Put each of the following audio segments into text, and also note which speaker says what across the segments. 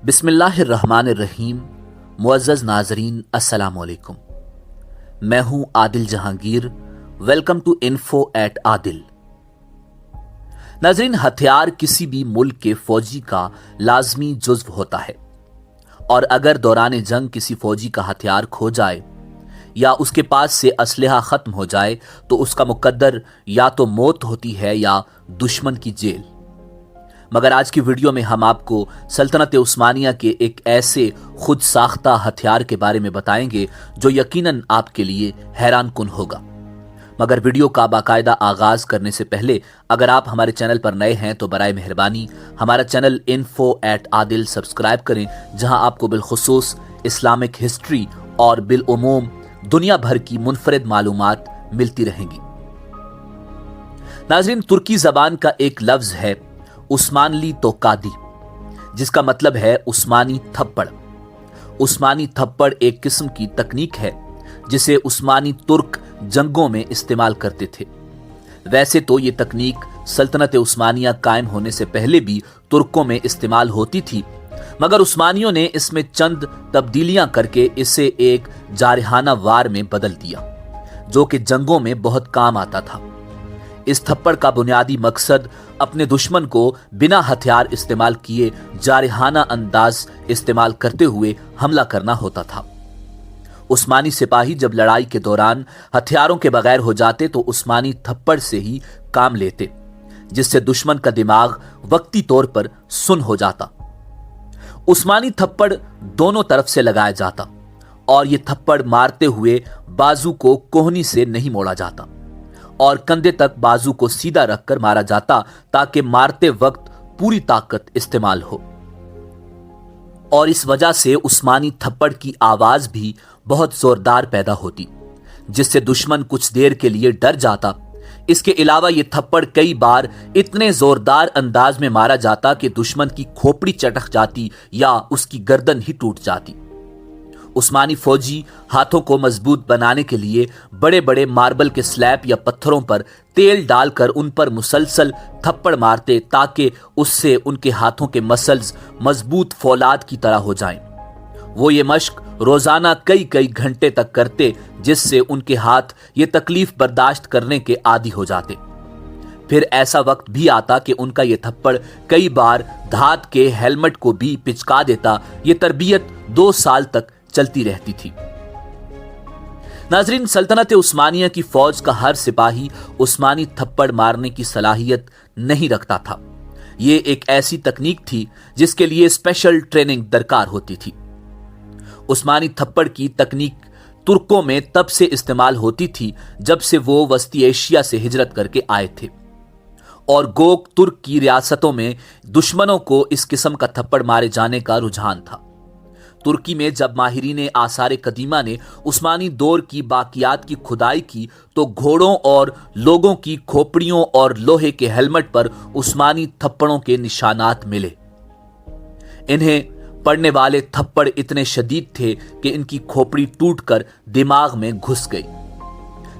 Speaker 1: बिस्मिल्लाहिर्रहमानिर्रहीम। मुअज़्ज़ज़ नाज़रीन, अस्सलाम वालेकुम। मैं हूं Adil Jahangir. Welcome to info at Adil. नाज़रीन, हथियार किसी भी मुल्क के फौजी का लाजमी जुज़्व होता है और अगर दौरान जंग किसी फौजी का हथियार खो जाए या उसके पास से असलहा ख़त्म हो जाए तो उसका मुकद्दर या तो मौत होती है या दुश्मन की जेल। मगर आज की वीडियो में हम आपको सल्तनत उस्मानिया के एक ऐसे खुद साख्ता हथियार के बारे में बताएंगे जो यकीनन आपके लिए हैरान कुन होगा। मगर वीडियो का बाकायदा आगाज करने से पहले अगर आप हमारे चैनल पर नए हैं तो बराए मेहरबानी हमारा channel info at Adil subscribe करें, जहां आपको बिलखुसूस इस्लामिक हिस्ट्री और बिलउमूम दुनिया भर की मुनफरिद मालूमात मिलती रहेंगी। नाज़रीन, तुर्की जबान का एक लफ्ज है उस्मानली तोकादी, जिसका मतलब है उस्मानी थप्पड़। उस्मानी थप्पड़ एक किस्म की तकनीक है जिसे उस्मानी तुर्क जंगों में इस्तेमाल करते थे। वैसे तो ये तकनीक सल्तनत उस्मानिया कायम होने से पहले भी तुर्कों में इस्तेमाल होती थी, मगर उस्मानियों ने इसमें चंद तब्दीलियां करके इसे एक जारहाना वार में बदल दिया, जो कि जंगों में बहुत काम आता था। इस थप्पड़ का बुनियादी मकसद अपने दुश्मन को बिना हथियार इस्तेमाल किए जारहाना अंदाज इस्तेमाल करते हुए हमला करना होता था। उस्मानी सिपाही जब लड़ाई के दौरान हथियारों के बगैर हो जाते तो उस्मानी थप्पड़ से ही काम लेते, जिससे दुश्मन का दिमाग वक्ती तौर पर सुन्न हो जाता। उस्मानी थप्पड़ दोनों तरफ से लगाया जाता और यह थप्पड़ मारते हुए बाजू को कोहनी से नहीं मोड़ा जाता और कंधे तक बाजू को सीधा रखकर मारा जाता ताकि मारते वक्त पूरी ताकत इस्तेमाल हो। और इस वजह से उस्मानी थप्पड़ की आवाज भी बहुत जोरदार पैदा होती, जिससे दुश्मन कुछ देर के लिए डर जाता। इसके अलावा यह थप्पड़ कई बार इतने जोरदार अंदाज में मारा जाता कि दुश्मन की खोपड़ी चटक जाती या उसकी गर्दन ही टूट जाती। उस्मानी फौजी हाथों को मजबूत बनाने के लिए बड़े बड़े मार्बल के स्लैब या पत्थरों पर तेल डालकर उन पर मुसलसल थप्पड़ मारते ताकि उससे उनके हाथों के मसल्स मजबूत फौलाद की तरह हो जाएं। वो ये मश्क रोजाना कई कई घंटे तक करते, जिससे उनके हाथ ये तकलीफ बर्दाश्त करने के आदी हो जाते। फिर ऐसा वक्त भी आता कि उनका ये थप्पड़ कई बार धात के हेलमेट को भी पिचका देता। ये तरबियत 2 साल तक चलती रहती थी। नाजरीन, सल्तनत उस्मानिया की फौज का हर सिपाही उस्मानी थप्पड़ मारने की सलाहियत नहीं रखता था। यह एक ऐसी तकनीक थी जिसके लिए स्पेशल ट्रेनिंग दरकार होती थी। उस्मानी थप्पड़ की तकनीक तुर्कों में तब से इस्तेमाल होती थी जब से वो वस्ती एशिया से हिजरत करके आए थे और गोक तुर्क की रियासतों में दुश्मनों को इस किस्म का थप्पड़ मारे जाने का रुझान था। तुर्की में जब माहिरीन आसार कदीमा ने उस्मानी दौर की बाकियात की खुदाई की तो घोड़ों और लोगों की खोपड़ियों और लोहे के हेलमेट पर उस्मानी थप्पड़ों के निशानात मिले। इन्हें पड़ने वाले थप्पड़ इतने शदीद थे कि इनकी खोपड़ी टूटकर दिमाग में घुस गई।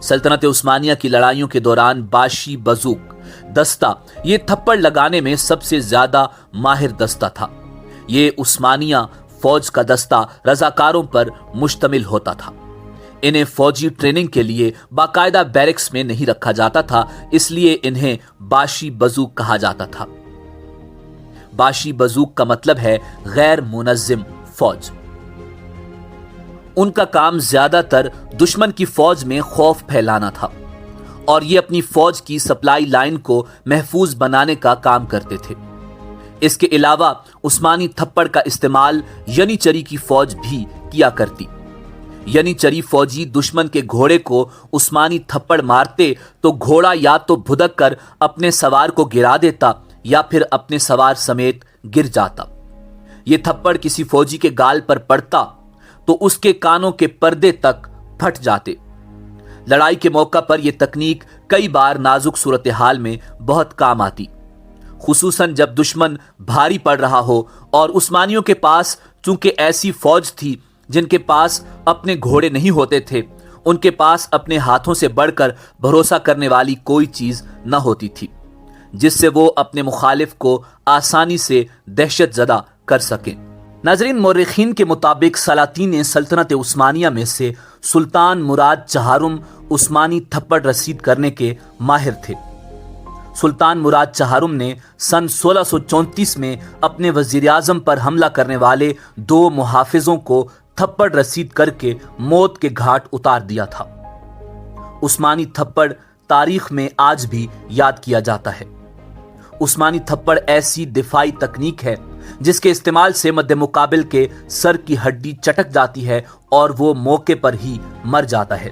Speaker 1: सल्तनत उस्मानिया की लड़ाइयों के दौरान बाशी बजूक दस्ता ये थप्पड़ लगाने में सबसे ज्यादा माहिर दस्ता था। ये उस्मानिया फौज का दस्ता रजाकारों पर मुश्तमिल होता था। इन्हें फौजी ट्रेनिंग के लिए बाकायदा बैरक्स में नहीं रखा जाता था, इसलिए इन्हें बाशी बजूक कहा जाता था। बाशी बजूक का मतलब है गैर मुनज़्ज़िम फौज। उनका काम ज्यादातर दुश्मन की फौज में खौफ फैलाना था और ये अपनी फौज की सप्लाई लाइन को महफूज बनाने का काम करते थे। इसके अलावा उस्मानी थप्पड़ का इस्तेमाल यनीचरी की फौज भी किया करती। यनीचरी फौजी दुश्मन के घोड़े को उस्मानी थप्पड़ मारते तो घोड़ा या तो भुदक कर अपने सवार को गिरा देता या फिर अपने सवार समेत गिर जाता। ये थप्पड़ किसी फौजी के गाल पर पड़ता तो उसके कानों के पर्दे तक फट जाते। लड़ाई के मौका पर यह तकनीक कई बार नाजुक सूरत हाल में बहुत काम आती, खुसूसन जब दुश्मन भारी पड़ रहा हो और उस्मानियों के पास चूंकि ऐसी फौज थी जिनके पास अपने घोड़े नहीं होते थे, उनके पास अपने हाथों से बढ़कर भरोसा करने वाली कोई चीज न होती थी जिससे वो अपने मुखालिफ को आसानी से दहशत ज़दा कर सकें। नाजरीन, मौरखीन के मुताबिक सलातीन सल्तनत उस्मानिया में से सुल्तान मुराद चहारुम उस्मानी थप्पड़ रसीद करने के माहिर थे। सुल्तान मुराद चहारुम ने सन 1634 में अपने वजीर आजम पर हमला करने वाले 2 मुहाफिजों को थप्पड़ रसीद करके मौत के घाट उतार दिया था। उस्मानी थप्पड़ तारीख में आज भी याद किया जाता है। उस्मानी थप्पड़ ऐसी दिफाई तकनीक है जिसके इस्तेमाल से मद्दे मुकाबिल के सर की हड्डी चटक जाती है और वो मौके पर ही मर जाता है।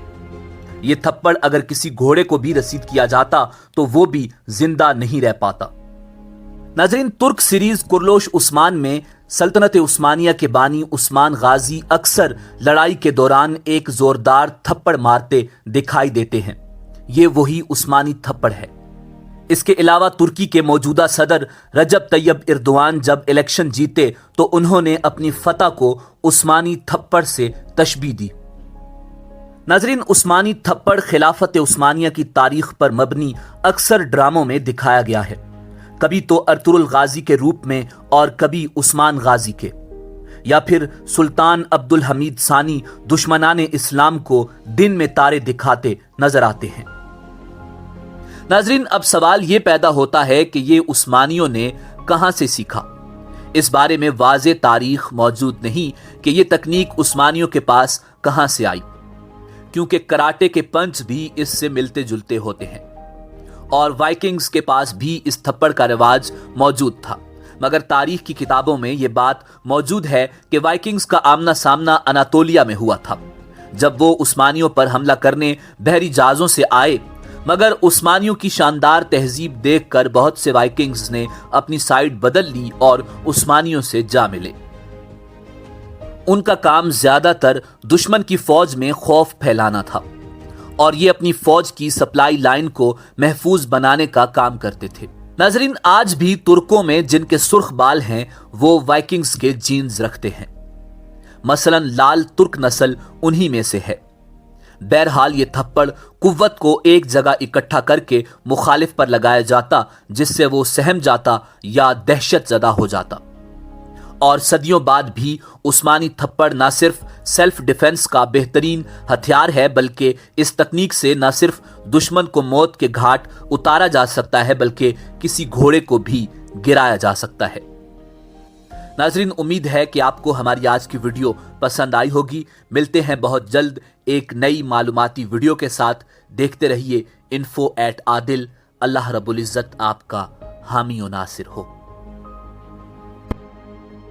Speaker 1: ये थप्पड़ अगर किसी घोड़े को भी रसीद किया जाता तो वो भी जिंदा नहीं रह पाता। नाज़रीन, तुर्क सीरीज कुरलोश उस्मान में सल्तनत उस्मानिया के बानी उस्मान गाजी अक्सर लड़ाई के दौरान एक जोरदार थप्पड़ मारते दिखाई देते हैं। ये वही उस्मानी थप्पड़ है। इसके अलावा तुर्की के मौजूदा सदर रजब तैयब एर्दोआन जब इलेक्शन जीते तो उन्होंने अपनी फतह को उस्मानी थप्पड़ से तशबीह दी। नाजरीन, उस्मानी थप्पड़ खिलाफत उस्मानिया की तारीख पर मबनी अक्सर ड्रामों में दिखाया गया है, कभी तो अर्तुगरुल गाजी के रूप में और कभी उस्मान गाजी के, या फिर सुल्तान अब्दुल हमीद सानी दुश्मनाने इस्लाम को दिन में तारे दिखाते नजर आते हैं। नाजरीन, अब सवाल यह पैदा होता है कि ये उस्मानियों ने कहां से सीखा। इस बारे में वाज़े तारीख मौजूद नहीं कि यह तकनीक उस्मानियों के पास कहां से आई, क्योंकि कराटे के पंच भी इससे मिलते जुलते होते हैं और वाइकिंग्स के पास भी इस थप्पड़ का रिवाज मौजूद था। मगर तारीख की किताबों में यह बात मौजूद है कि वाइकिंग्स का आमना सामना अनातोलिया में हुआ था, जब वो उस्मानियों पर हमला करने बहरी जहाजों से आए। मगर उस्मानियों की शानदार तहजीब देखकर बहुत से वाइकिंग्स ने अपनी साइड बदल ली और उस्मानियों से जा मिले। उनका काम ज्यादातर दुश्मन की फौज में खौफ फैलाना था और ये अपनी फौज की सप्लाई लाइन को महफूज बनाने का काम करते थे। नाजरीन, आज भी तुर्कों में जिनके सुर्ख बाल हैं वो वाइकिंग्स के जीन्स रखते हैं। मसलन लाल तुर्क नस्ल उन्हीं में से है। बहरहाल ये थप्पड़ कुव्वत को एक जगह इकट्ठा करके मुखालिफ पर लगाया जाता, जिससे वो सहम जाता या दहशत ज़दा हो जाता। और सदियों बाद भी उस्मानी थप्पड़ न सिर्फ सेल्फ डिफेंस का बेहतरीन हथियार है, बल्कि इस तकनीक से न सिर्फ दुश्मन को मौत के घाट उतारा जा सकता है बल्कि किसी घोड़े को भी गिराया जा सकता है। नाजरीन, उम्मीद है कि आपको हमारी आज की वीडियो पसंद आई होगी। मिलते हैं बहुत जल्द एक नई मालूमाती वीडियो के साथ। देखते रहिए info@adil। अल्लाह रब्बुल इज़्ज़त आपका हामी और नासिर हो।